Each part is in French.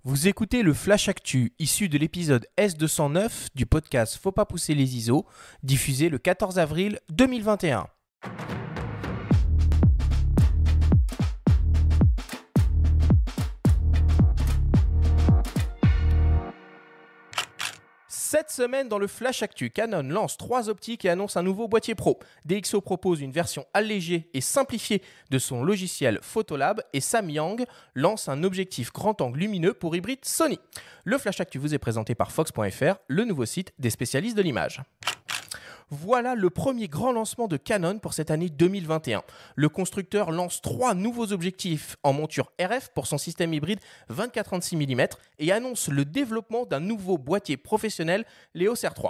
Vous écoutez le Flash Actu, issu de l'épisode S209 du podcast Faut pas pousser les ISO, diffusé le 14 avril 2021. Cette semaine, dans le Flash Actu, Canon lance 3 optiques et annonce un nouveau boîtier pro. DxO propose une version allégée et simplifiée de son logiciel Photolab et Samyang lance un objectif grand angle lumineux pour hybride Sony. Le Flash Actu vous est présenté par Fox.fr, le nouveau site des spécialistes de l'image. Voilà le premier grand lancement de Canon pour cette année 2021. Le constructeur lance 3 nouveaux objectifs en monture RF pour son système hybride 24-36 mm et annonce le développement d'un nouveau boîtier professionnel, l'EOS R3.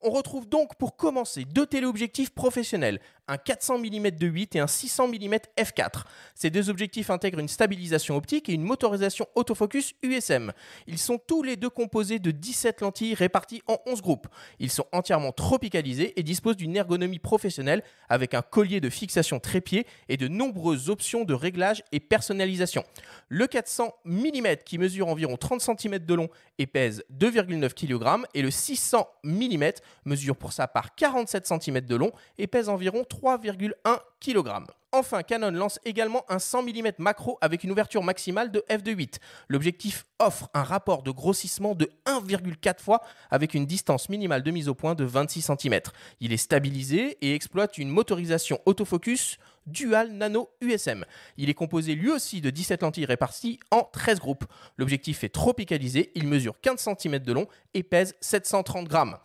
On retrouve donc pour commencer 2 téléobjectifs professionnels, un 400 mm de 8 et un 600 mm f4. Ces 2 objectifs intègrent une stabilisation optique et une motorisation autofocus USM. Ils sont tous les 2 composés de 17 lentilles réparties en 11 groupes. Ils sont entièrement tropicalisés et disposent d'une ergonomie professionnelle avec un collier de fixation trépied et de nombreuses options de réglage et personnalisation. Le 400 mm qui mesure environ 30 cm de long et pèse 2,9 kg et le 600 mm mesure pour sa part 47 cm de long et pèse environ 3,1 kg. Enfin, Canon lance également un 100 mm macro avec une ouverture maximale de f2.8. L'objectif offre un rapport de grossissement de 1,4 fois avec une distance minimale de mise au point de 26 cm. Il est stabilisé et exploite une motorisation autofocus Dual Nano USM. Il est composé lui aussi de 17 lentilles réparties en 13 groupes. L'objectif est tropicalisé, il mesure 15 cm de long et pèse 730 grammes.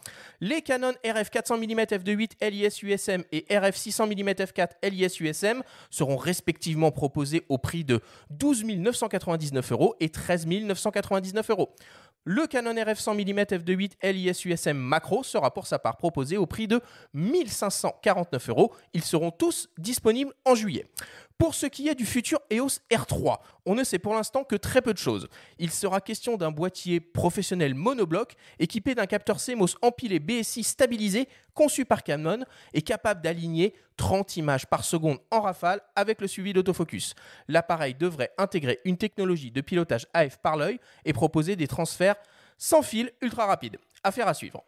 Les Canon RF 400 mm f2.8 LIS USM et RF 600 mm f4 LIS USM seront respectivement proposés au prix de 12 999 € et 13 999 €. Le Canon RF 100 mm f2.8 LIS USM macro sera pour sa part proposé au prix de 1 549 €. Ils seront tous disponibles en juillet. Pour ce qui est du futur EOS R3, on ne sait pour l'instant que très peu de choses. Il sera question d'un boîtier professionnel monobloc équipé d'un capteur CMOS empilé BSI stabilisé conçu par Canon et capable d'aligner 30 images par seconde en rafale avec le suivi d'autofocus. L'appareil devrait intégrer une technologie de pilotage AF par l'œil et proposer des transferts sans fil ultra rapides. Affaire à suivre.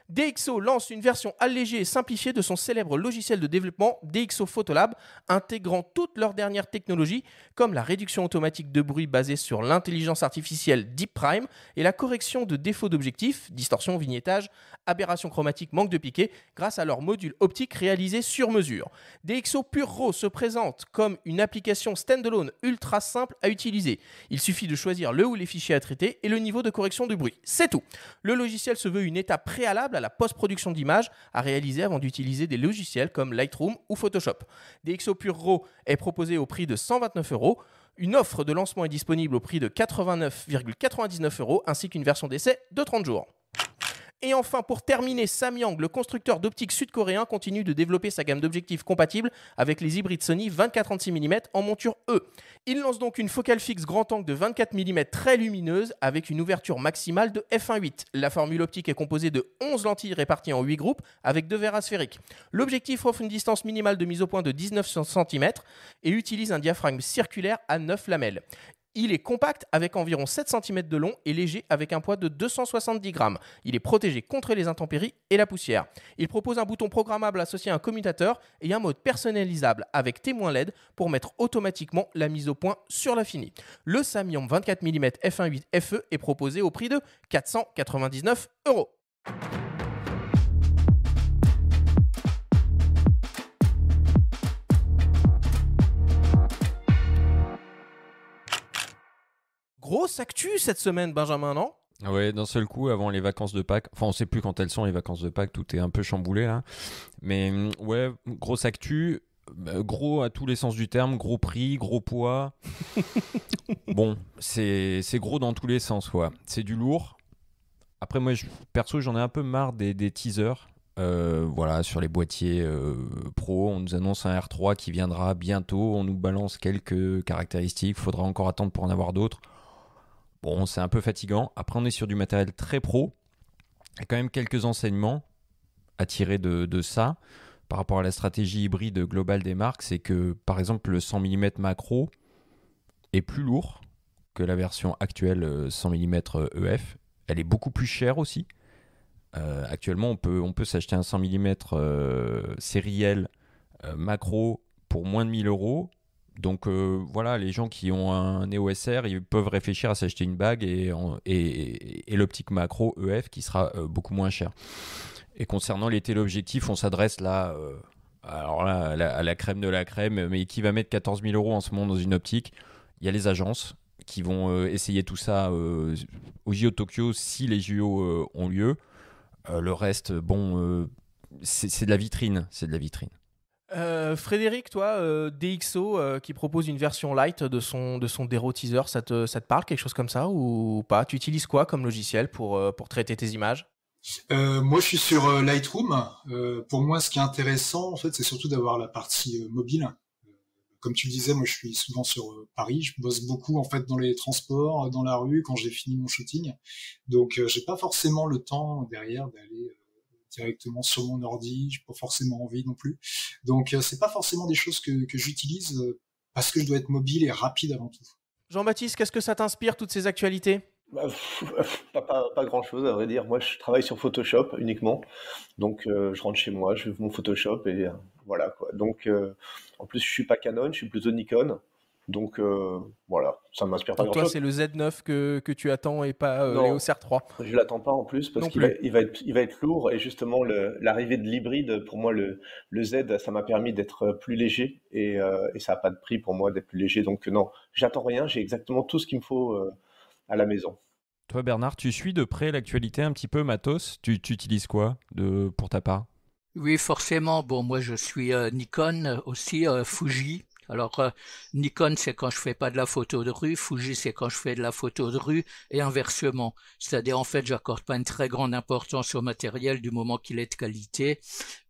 DxO lance une version allégée et simplifiée de son célèbre logiciel de développement DxO Photolab, intégrant toutes leurs dernières technologies comme la réduction automatique de bruit basée sur l'intelligence artificielle Deep Prime et la correction de défauts d'objectifs, distorsion, vignettage, aberration chromatique, manque de piqué, grâce à leur module optique réalisé sur mesure. DxO Pure Raw se présente comme une application standalone ultra simple à utiliser. Il suffit de choisir le ou les fichiers à traiter et le niveau de correction de bruit. C'est tout. Le logiciel se veut une étape préalable à la post-production d'images à réaliser avant d'utiliser des logiciels comme Lightroom ou Photoshop. DxO Pure Raw est proposé au prix de 129 €. Une offre de lancement est disponible au prix de 89,99 € ainsi qu'une version d'essai de 30 jours. Et enfin, pour terminer, Samyang, le constructeur d'optique sud-coréen, continue de développer sa gamme d'objectifs compatibles avec les hybrides Sony 24-36 mm en monture E. Il lance donc une focale fixe grand angle de 24 mm très lumineuse avec une ouverture maximale de f1.8. La formule optique est composée de 11 lentilles réparties en 8 groupes avec 2 verres asphériques. L'objectif offre une distance minimale de mise au point de 19 cm et utilise un diaphragme circulaire à 9 lamelles. Il est compact avec environ 7 cm de long et léger avec un poids de 270 grammes. Il est protégé contre les intempéries et la poussière. Il propose un bouton programmable associé à un commutateur et un mode personnalisable avec témoin LED pour mettre automatiquement la mise au point sur l'infini. Le Samyang 24 mm f1.8 FE est proposé au prix de 499 €. Grosse actu cette semaine, Benjamin, non ? Ouais, d'un seul coup, avant les vacances de Pâques, enfin on sait plus quand elles sont les vacances de Pâques, tout est un peu chamboulé là. Mais ouais, grosse actu, gros à tous les sens du terme, gros prix, gros poids. Bon, c'est gros dans tous les sens, quoi. C'est du lourd. Après moi, perso, j'en ai un peu marre des teasers. Voilà, sur les boîtiers pro, on nous annonce un R3 qui viendra bientôt, on nous balance quelques caractéristiques, faudra encore attendre pour en avoir d'autres. Bon, c'est un peu fatigant. Après, on est sur du matériel très pro. Il y a quand même quelques enseignements à tirer de ça par rapport à la stratégie hybride globale des marques. C'est que, par exemple, le 100 mm macro est plus lourd que la version actuelle 100 mm EF. Elle est beaucoup plus chère aussi. Actuellement, on peut s'acheter un 100 mm sériel macro pour moins de 1 000 €. Donc voilà, les gens qui ont un EOS R, ils peuvent réfléchir à s'acheter une bague et l'optique macro EF qui sera beaucoup moins cher. Et concernant les téléobjectifs, on s'adresse là, alors là à la crème de la crème, mais qui va mettre 14 000 € en ce moment dans une optique. Il y a les agences qui vont essayer tout ça au JO Tokyo si les JO ont lieu. Le reste, bon, c'est de la vitrine, c'est de la vitrine. Frédéric, toi, DxO qui propose une version light de son Dero Teaser, ça te parle quelque chose comme ça ou pas? Tu utilises quoi comme logiciel pour traiter tes images? Moi, je suis sur Lightroom. Pour moi, ce qui est intéressant, en fait, c'est surtout d'avoir la partie mobile. Comme tu le disais, moi, je suis souvent sur Paris. Je bosse beaucoup, en fait, dans les transports, dans la rue, quand j'ai fini mon shooting. Donc, j'ai pas forcément le temps derrière d'aller directement sur mon ordi. J'ai pas forcément envie non plus. Donc, c'est pas forcément des choses que j'utilise parce que je dois être mobile et rapide avant tout. Jean-Baptiste, qu'est-ce que ça t'inspire, toutes ces actualités? Bah, pas grand-chose à vrai dire. Moi, je travaille sur Photoshop uniquement. Donc, je rentre chez moi, je fais mon Photoshop et voilà quoi. Donc, en plus, je suis pas Canon, je suis plutôt Nikon. Donc, voilà, ça m'inspire pas Donc toi, grand-chose. c'est le Z9 que tu attends et pas Non. l'EOS R3. Je l'attends pas en plus parce Non qu'il plus. va être lourd et justement l'arrivée de l'hybride, pour moi, le Z, ça m'a permis d'être plus léger et ça n'a pas de prix pour moi d'être plus léger. Donc, non, j'attends rien, j'ai exactement tout ce qu'il me faut à la maison. Toi, Bernard, tu suis de près l'actualité un petit peu matos. Tu utilises quoi pour ta part? Oui, forcément. Bon, moi, je suis Nikon aussi, Fuji. Alors, Nikon, c'est quand je fais pas de la photo de rue. Fuji, c'est quand je fais de la photo de rue et inversement. C'est-à-dire, en fait, j'accorde pas une très grande importance au matériel du moment qu'il est de qualité.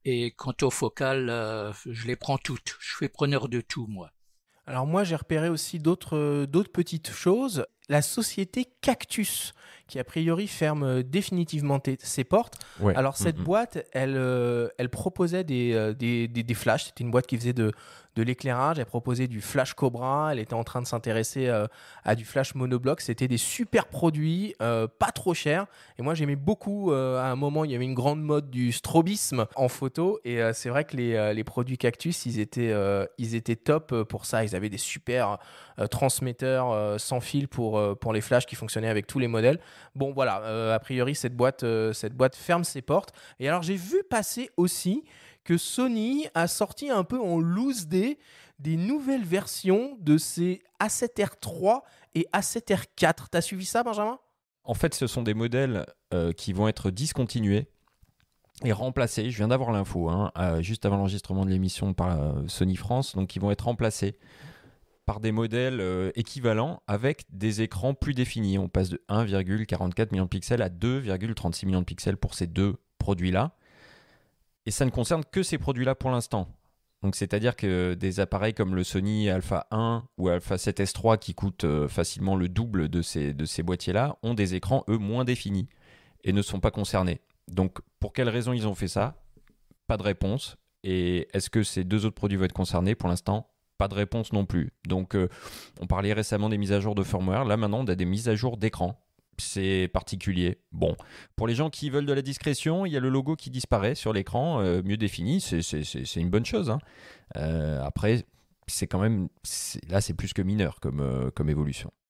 Et quant aux focales, je les prends toutes. Je suis preneur de tout, moi. Alors moi, j'ai repéré aussi d'autres petites choses. La société Cactus, qui a priori ferme définitivement ses portes. Ouais. Alors cette boîte, elle proposait des flashs. C'était une boîte qui faisait de l'éclairage. Elle proposait du flash Cobra. Elle était en train de s'intéresser à du flash monobloc. C'était des super produits, pas trop chers. Et moi, j'aimais beaucoup. À un moment, il y avait une grande mode du strobisme en photo. Et c'est vrai que les produits Cactus, ils étaient top pour ça. Ils avaient des super transmetteurs sans fil pour les flashs qui fonctionnaient avec tous les modèles. Bon, voilà. A priori, cette boîte ferme ses portes. Et alors, j'ai vu passer aussi que Sony a sorti un peu en loose day des nouvelles versions de ses A7R3 et A7R4. T'as suivi ça, Benjamin? En fait, ce sont des modèles qui vont être discontinués et remplacés. Je viens d'avoir l'info, juste avant l'enregistrement de l'émission par Sony France. Donc, ils vont être remplacés par des modèles équivalents avec des écrans plus définis. On passe de 1,44 million de pixels à 2,36 millions de pixels pour ces deux produits-là. Et ça ne concerne que ces produits-là pour l'instant. Donc, c'est-à-dire que des appareils comme le Sony Alpha 1 ou Alpha 7S3 qui coûtent facilement le double de ces boîtiers-là ont des écrans, eux, moins définis et ne sont pas concernés. Donc, pour quelles raisons ils ont fait ça? Pas de réponse. Et est-ce que ces deux autres produits vont être concernés? Pour l'instant, pas de réponse non plus. Donc, on parlait récemment des mises à jour de firmware. Là, maintenant, on a des mises à jour d'écran. C'est particulier. Bon, pour les gens qui veulent de la discrétion, il y a le logo qui disparaît sur l'écran, mieux défini. C'est une bonne chose. Après, c'est quand même... Là, c'est plus que mineur comme évolution.